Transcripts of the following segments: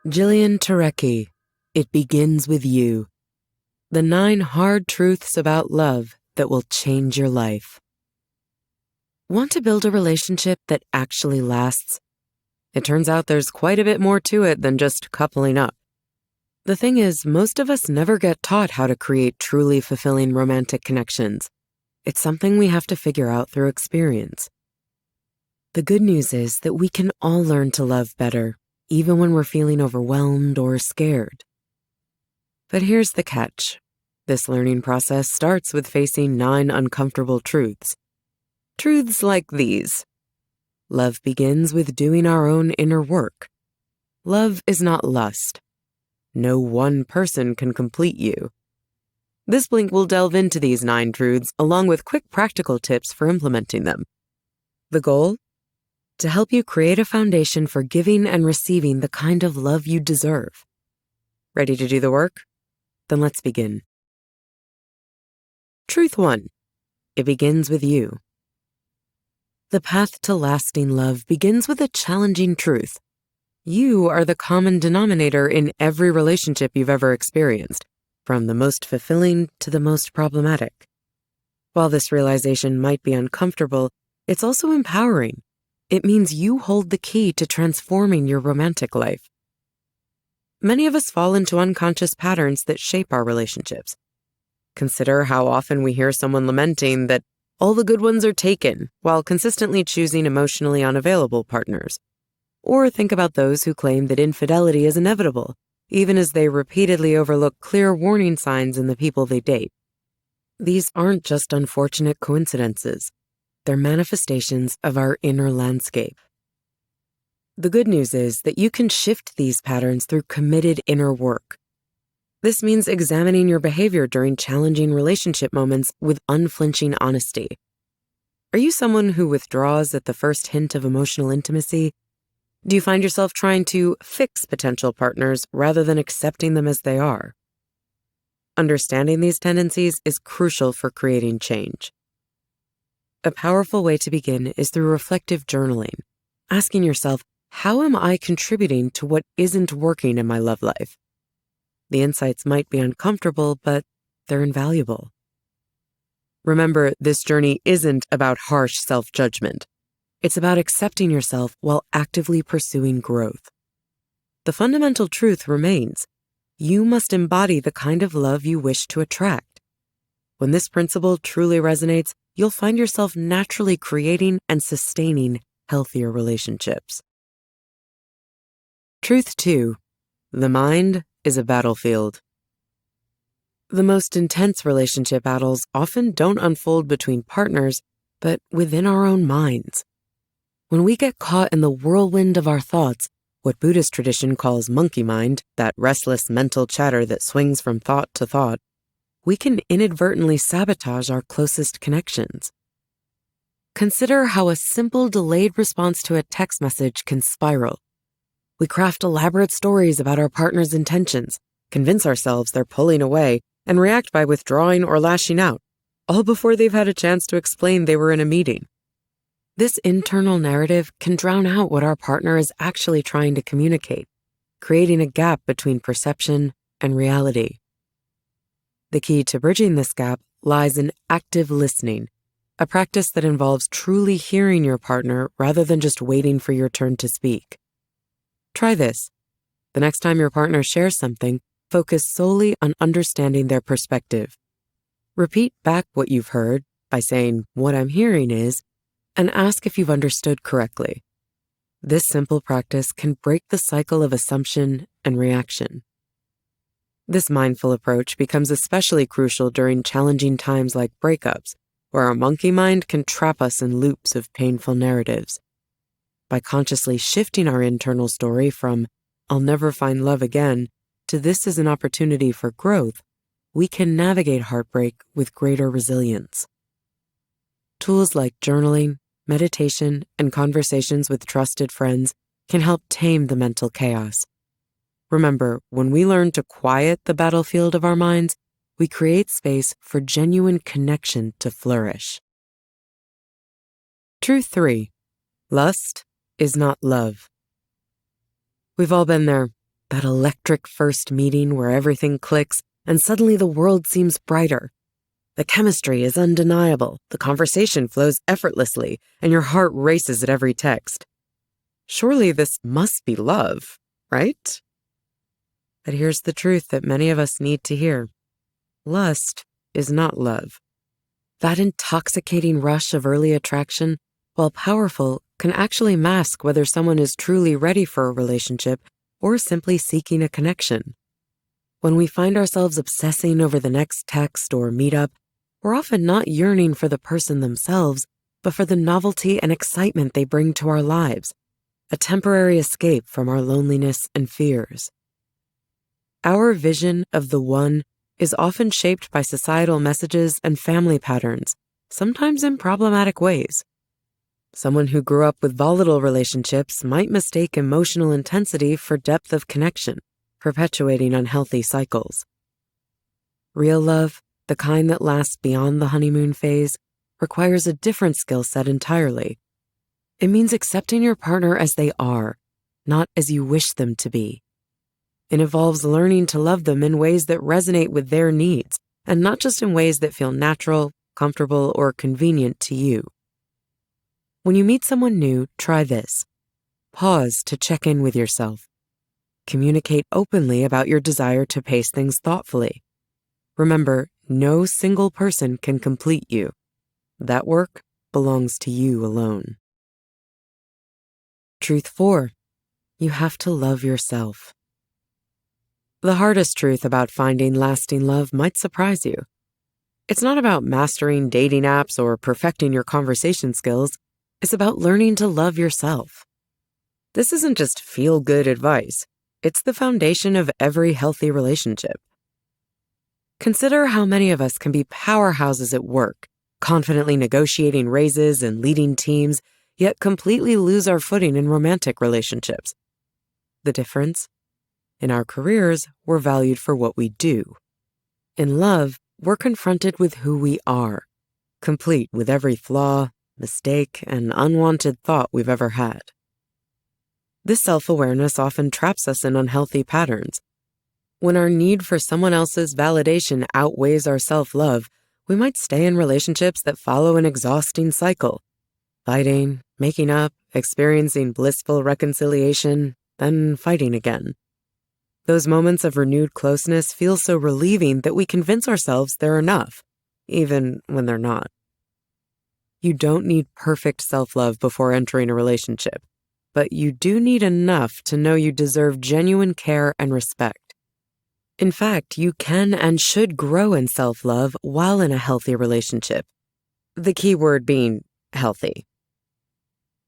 Jillian Turecki, It Begins With You. The 9 Hard Truths About Love That Will Change Your Life. Want to build a relationship that actually lasts? It turns out there's quite a bit more to it than just coupling up. The thing is, most of us never get taught how to create truly fulfilling romantic connections. It's something we have to figure out through experience. The good news is that we can all learn to love better, even when we're feeling overwhelmed or scared. But here's the catch. This learning process starts with facing 9 uncomfortable truths. Truths like these. Love begins with doing our own inner work. Love is not lust. No one person can complete you. This Blink will delve into these 9 truths along with quick practical tips for implementing them. The goal? To help you create a foundation for giving and receiving the kind of love you deserve. Ready to do the work? Then let's begin. Truth 1. It begins with you. The path to lasting love begins with a challenging truth. You are the common denominator in every relationship you've ever experienced, from the most fulfilling to the most problematic. While this realization might be uncomfortable, it's also empowering. It means you hold the key to transforming your romantic life. Many of us fall into unconscious patterns that shape our relationships. Consider how often we hear someone lamenting that all the good ones are taken while consistently choosing emotionally unavailable partners. Or think about those who claim that infidelity is inevitable, even as they repeatedly overlook clear warning signs in the people they date. These aren't just unfortunate coincidences. They're manifestations of our inner landscape. The good news is that you can shift these patterns through committed inner work. This means examining your behavior during challenging relationship moments with unflinching honesty. Are you someone who withdraws at the first hint of emotional intimacy? Do you find yourself trying to fix potential partners rather than accepting them as they are? Understanding these tendencies is crucial for creating change. A powerful way to begin is through reflective journaling, asking yourself, how am I contributing to what isn't working in my love life? The insights might be uncomfortable, but they're invaluable. Remember, this journey isn't about harsh self-judgment. It's about accepting yourself while actively pursuing growth. The fundamental truth remains. You must embody the kind of love you wish to attract. When this principle truly resonates, you'll find yourself naturally creating and sustaining healthier relationships. Truth 2. The mind is a battlefield. The most intense relationship battles often don't unfold between partners, but within our own minds. When we get caught in the whirlwind of our thoughts, what Buddhist tradition calls monkey mind, that restless mental chatter that swings from thought to thought, we can inadvertently sabotage our closest connections. Consider how a simple delayed response to a text message can spiral. We craft elaborate stories about our partner's intentions, convince ourselves they're pulling away, and react by withdrawing or lashing out, all before they've had a chance to explain they were in a meeting. This internal narrative can drown out what our partner is actually trying to communicate, creating a gap between perception and reality. The key to bridging this gap lies in active listening, a practice that involves truly hearing your partner rather than just waiting for your turn to speak. Try this. The next time your partner shares something, focus solely on understanding their perspective. Repeat back what you've heard by saying, "What I'm hearing is," and ask if you've understood correctly. This simple practice can break the cycle of assumption and reaction. This mindful approach becomes especially crucial during challenging times like breakups, where our monkey mind can trap us in loops of painful narratives. By consciously shifting our internal story from, "I'll never find love again," to "This is an opportunity for growth," we can navigate heartbreak with greater resilience. Tools like journaling, meditation, and conversations with trusted friends can help tame the mental chaos. Remember, when we learn to quiet the battlefield of our minds, we create space for genuine connection to flourish. Truth 3. Lust is not love. We've all been there. that electric first meeting where everything clicks and suddenly the world seems brighter. The chemistry is undeniable, the conversation flows effortlessly, and your heart races at every text. Surely this must be love, right? But here's the truth that many of us need to hear. Lust is not love. That intoxicating rush of early attraction, while powerful, can actually mask whether someone is truly ready for a relationship or simply seeking a connection. When we find ourselves obsessing over the next text or meetup, we're often not yearning for the person themselves, but for the novelty and excitement they bring to our lives, a temporary escape from our loneliness and fears. Our vision of the one is often shaped by societal messages and family patterns, sometimes in problematic ways. Someone who grew up with volatile relationships might mistake emotional intensity for depth of connection, perpetuating unhealthy cycles. Real love, the kind that lasts beyond the honeymoon phase, requires a different skill set entirely. It means accepting your partner as they are, not as you wish them to be. It involves learning to love them in ways that resonate with their needs, and not just in ways that feel natural, comfortable, or convenient to you. When you meet someone new, try this. Pause to check in with yourself. Communicate openly about your desire to pace things thoughtfully. Remember, no single person can complete you. That work belongs to you alone. Truth 4. You have to love yourself. The hardest truth about finding lasting love might surprise you. It's not about mastering dating apps or perfecting your conversation skills. It's about learning to love yourself. This isn't just feel-good advice. It's the foundation of every healthy relationship. Consider how many of us can be powerhouses at work, confidently negotiating raises and leading teams, yet completely lose our footing in romantic relationships. The difference? In our careers, we're valued for what we do. In love, we're confronted with who we are, complete with every flaw, mistake, and unwanted thought we've ever had. This self-awareness often traps us in unhealthy patterns. When our need for someone else's validation outweighs our self-love, we might stay in relationships that follow an exhausting cycle. Fighting, making up, experiencing blissful reconciliation, then fighting again. Those moments of renewed closeness feel so relieving that we convince ourselves they're enough, even when they're not. You don't need perfect self-love before entering a relationship, but you do need enough to know you deserve genuine care and respect. In fact, you can and should grow in self-love while in a healthy relationship. The key word being healthy.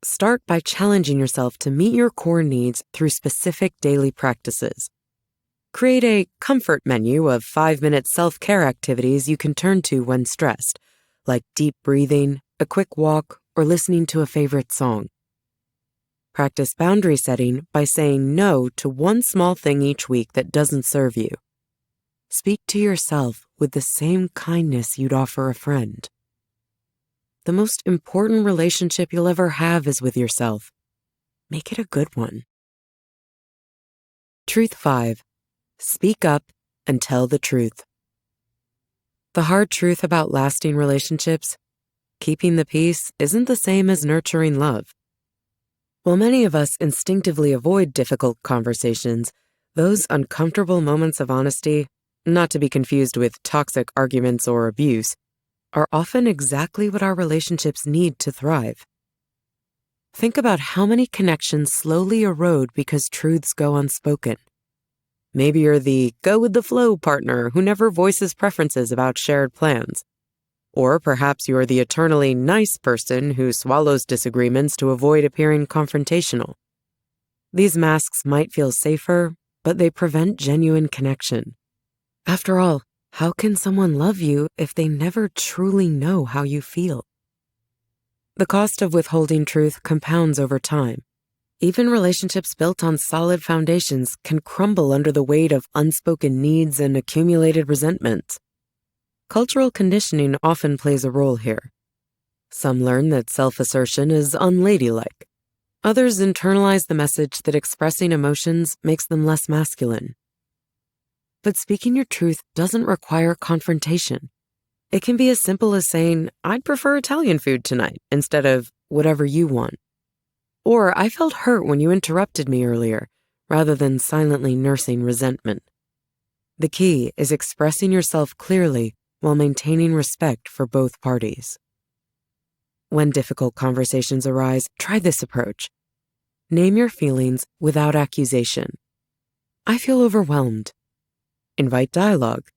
Start by challenging yourself to meet your core needs through specific daily practices. Create a comfort menu of 5-minute self-care activities you can turn to when stressed, like deep breathing, a quick walk, or listening to a favorite song. Practice boundary setting by saying no to one small thing each week that doesn't serve you. Speak to yourself with the same kindness you'd offer a friend. The most important relationship you'll ever have is with yourself. Make it a good one. Truth 5. Speak up and tell the truth. The hard truth about lasting relationships: keeping the peace isn't the same as nurturing love. While many of us instinctively avoid difficult conversations, those uncomfortable moments of honesty, not to be confused with toxic arguments or abuse, are often exactly what our relationships need to thrive. Think about how many connections slowly erode because truths go unspoken. Maybe you're the go-with-the-flow partner who never voices preferences about shared plans. Or perhaps you're the eternally nice person who swallows disagreements to avoid appearing confrontational. These masks might feel safer, but they prevent genuine connection. After all, how can someone love you if they never truly know how you feel? The cost of withholding truth compounds over time. Even relationships built on solid foundations can crumble under the weight of unspoken needs and accumulated resentment. Cultural conditioning often plays a role here. Some learn that self-assertion is unladylike. Others internalize the message that expressing emotions makes them less masculine. But speaking your truth doesn't require confrontation. It can be as simple as saying, "I'd prefer Italian food tonight," instead of "whatever you want." Or, "I felt hurt when you interrupted me earlier," rather than silently nursing resentment. The key is expressing yourself clearly while maintaining respect for both parties. When difficult conversations arise, try this approach. Name your feelings without accusation. "I feel overwhelmed." Invite dialogue.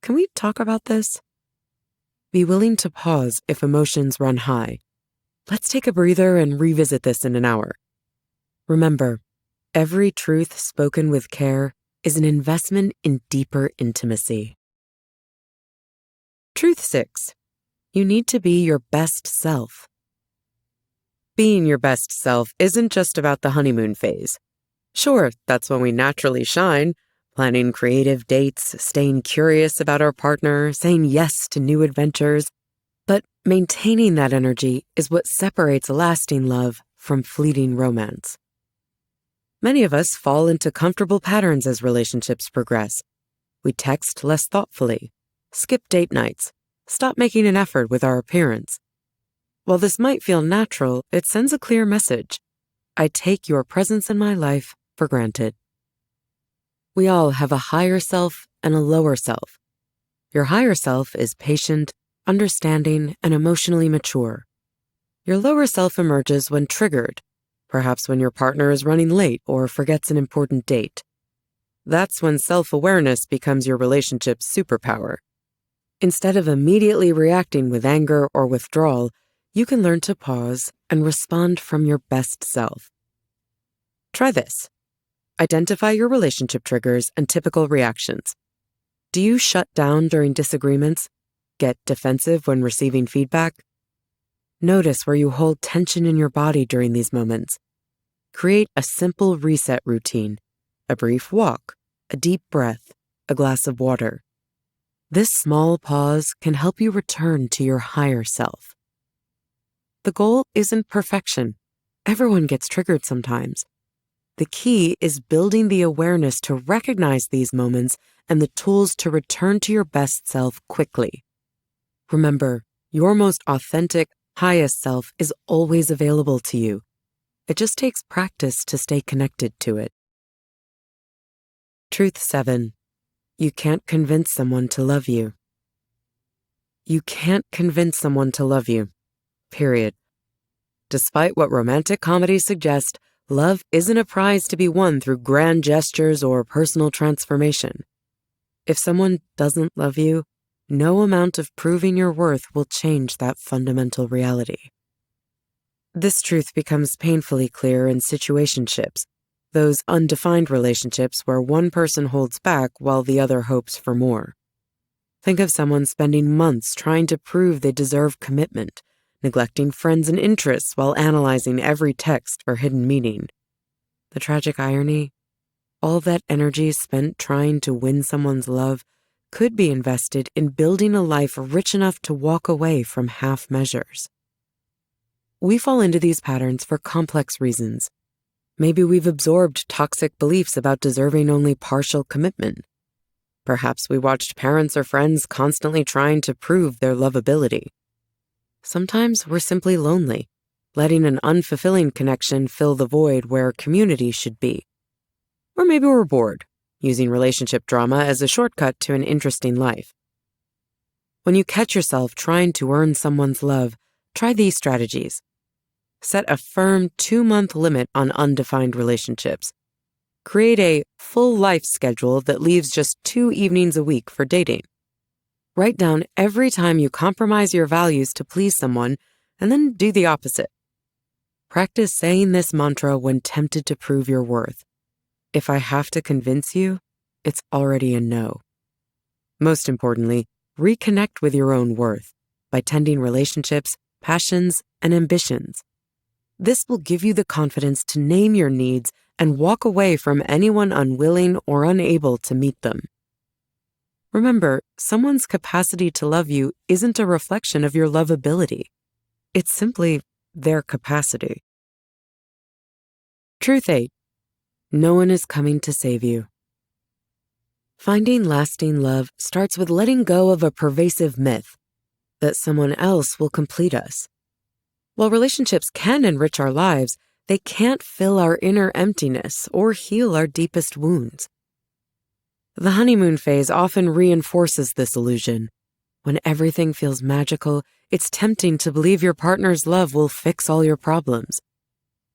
"Can we talk about this?" Be willing to pause if emotions run high. "Let's take a breather and revisit this in an hour." Remember, every truth spoken with care is an investment in deeper intimacy. Truth 6. You need to be your best self. Being your best self isn't just about the honeymoon phase. Sure, that's when we naturally shine, planning creative dates, staying curious about our partner, saying yes to new adventures. But maintaining that energy is what separates lasting love from fleeting romance. Many of us fall into comfortable patterns as relationships progress. We text less thoughtfully, skip date nights, stop making an effort with our appearance. While this might feel natural, it sends a clear message. I take your presence in my life for granted. We all have a higher self and a lower self. Your higher self is patient, understanding, and emotionally mature. Your lower self emerges when triggered, perhaps when your partner is running late or forgets an important date. That's when self-awareness becomes your relationship's superpower. Instead of immediately reacting with anger or withdrawal, you can learn to pause and respond from your best self. Try this. Identify your relationship triggers and typical reactions. Do you shut down during disagreements? Get defensive when receiving feedback? Notice where you hold tension in your body during these moments. Create a simple reset routine, a brief walk, a deep breath, a glass of water. This small pause can help you return to your higher self. The goal isn't perfection. Everyone gets triggered sometimes. The key is building the awareness to recognize these moments and the tools to return to your best self quickly. Remember, your most authentic, highest self is always available to you. It just takes practice to stay connected to it. Truth 7. You can't convince someone to love you. You can't convince someone to love you. Period. Despite what romantic comedies suggest, love isn't a prize to be won through grand gestures or personal transformation. If someone doesn't love you, no amount of proving your worth will change that fundamental reality. This truth becomes painfully clear in situationships, those undefined relationships where one person holds back while the other hopes for more. Think of someone spending months trying to prove they deserve commitment, neglecting friends and interests while analyzing every text for hidden meaning. The tragic irony? All that energy spent trying to win someone's love could be invested in building a life rich enough to walk away from half measures. We fall into these patterns for complex reasons. Maybe we've absorbed toxic beliefs about deserving only partial commitment. Perhaps we watched parents or friends constantly trying to prove their lovability. Sometimes we're simply lonely, letting an unfulfilling connection fill the void where community should be. Or maybe we're bored, using relationship drama as a shortcut to an interesting life. When you catch yourself trying to earn someone's love, try these strategies. Set a firm 2-month limit on undefined relationships. Create a full life schedule that leaves just 2 evenings a week for dating. Write down every time you compromise your values to please someone, and then do the opposite. Practice saying this mantra when tempted to prove your worth. If I have to convince you, it's already a no. Most importantly, reconnect with your own worth by tending relationships, passions, and ambitions. This will give you the confidence to name your needs and walk away from anyone unwilling or unable to meet them. Remember, someone's capacity to love you isn't a reflection of your lovability. It's simply their capacity. Truth 8. No one is coming to save you. Finding lasting love starts with letting go of a pervasive myth that someone else will complete us. While relationships can enrich our lives, they can't fill our inner emptiness or heal our deepest wounds. The honeymoon phase often reinforces this illusion. When everything feels magical, it's tempting to believe your partner's love will fix all your problems.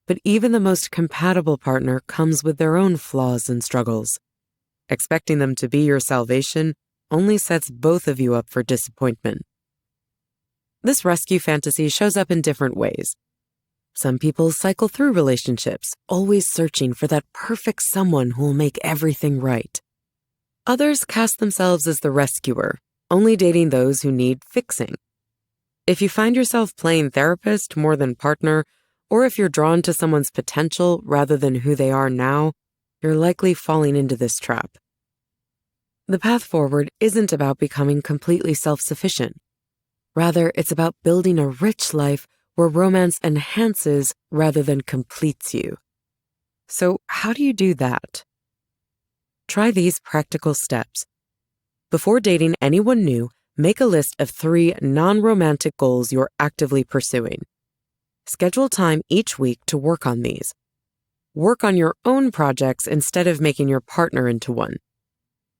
But even the most compatible partner comes with their own flaws and struggles. Expecting them to be your salvation only sets both of you up for disappointment. This rescue fantasy shows up in different ways. Some people cycle through relationships, always searching for that perfect someone who will make everything right. Others cast themselves as the rescuer, only dating those who need fixing. If you find yourself playing therapist more than partner, or if you're drawn to someone's potential rather than who they are now, you're likely falling into this trap. The path forward isn't about becoming completely self-sufficient. Rather, it's about building a rich life where romance enhances rather than completes you. So, how do you do that? Try these practical steps. Before dating anyone new, make a list of 3 non-romantic goals you're actively pursuing. Schedule time each week to work on these. Work on your own projects instead of making your partner into one.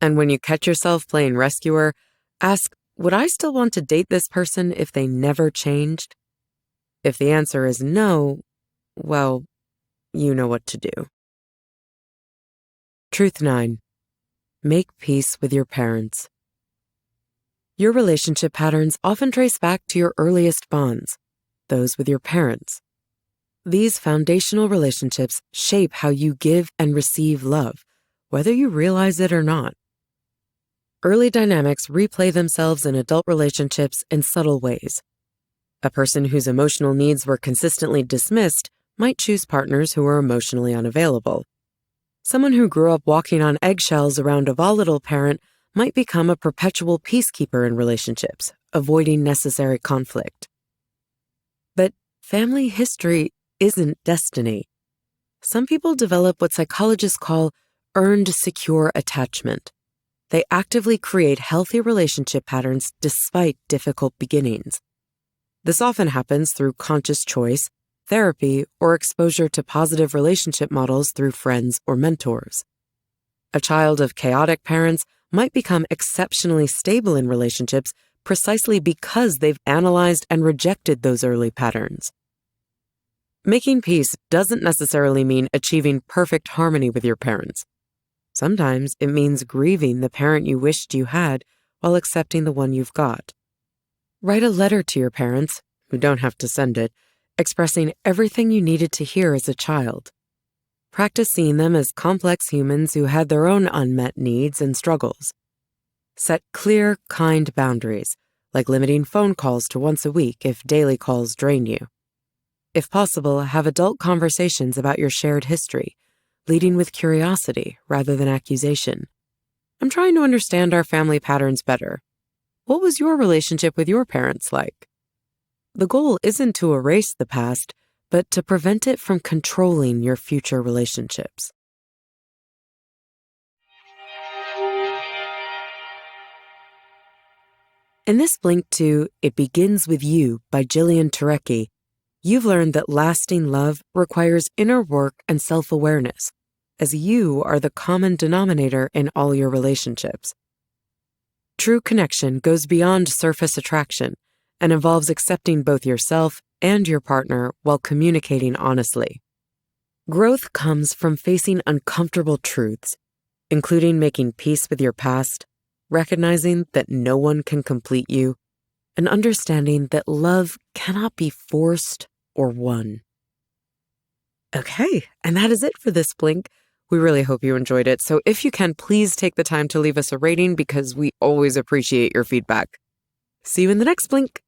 And when you catch yourself playing rescuer, ask, would I still want to date this person if they never changed? If the answer is no, well, you know what to do. Truth 9. Make peace with your parents. Your relationship patterns often trace back to your earliest bonds, those with your parents. These foundational relationships shape how you give and receive love, whether you realize it or not. Early dynamics replay themselves in adult relationships in subtle ways. A person whose emotional needs were consistently dismissed might choose partners who are emotionally unavailable. Someone who grew up walking on eggshells around a volatile parent might become a perpetual peacekeeper in relationships, avoiding necessary conflict. But family history isn't destiny. Some people develop what psychologists call earned secure attachment. They actively create healthy relationship patterns despite difficult beginnings. This often happens through conscious choice, therapy, or exposure to positive relationship models through friends or mentors. A child of chaotic parents might become exceptionally stable in relationships precisely because they've analyzed and rejected those early patterns. Making peace doesn't necessarily mean achieving perfect harmony with your parents. Sometimes it means grieving the parent you wished you had while accepting the one you've got. Write a letter to your parents, who don't have to send it, expressing everything you needed to hear as a child. Practice seeing them as complex humans who had their own unmet needs and struggles. Set clear, kind boundaries, like limiting phone calls to once a week if daily calls drain you. If possible, have adult conversations about your shared history, leading with curiosity rather than accusation. I'm trying to understand our family patterns better. What was your relationship with your parents like? The goal isn't to erase the past, but to prevent it from controlling your future relationships. In this link to It Begins With You by Jillian Turecki, you've learned that lasting love requires inner work and self-awareness, as you are the common denominator in all your relationships. True connection goes beyond surface attraction and involves accepting both yourself and your partner while communicating honestly. Growth comes from facing uncomfortable truths, including making peace with your past, recognizing that no one can complete you, and understanding that love cannot be forced or won. Okay, and that is it for this Blink. We really hope you enjoyed it, so if you can, please take the time to leave us a rating because we always appreciate your feedback. See you in the next Blink.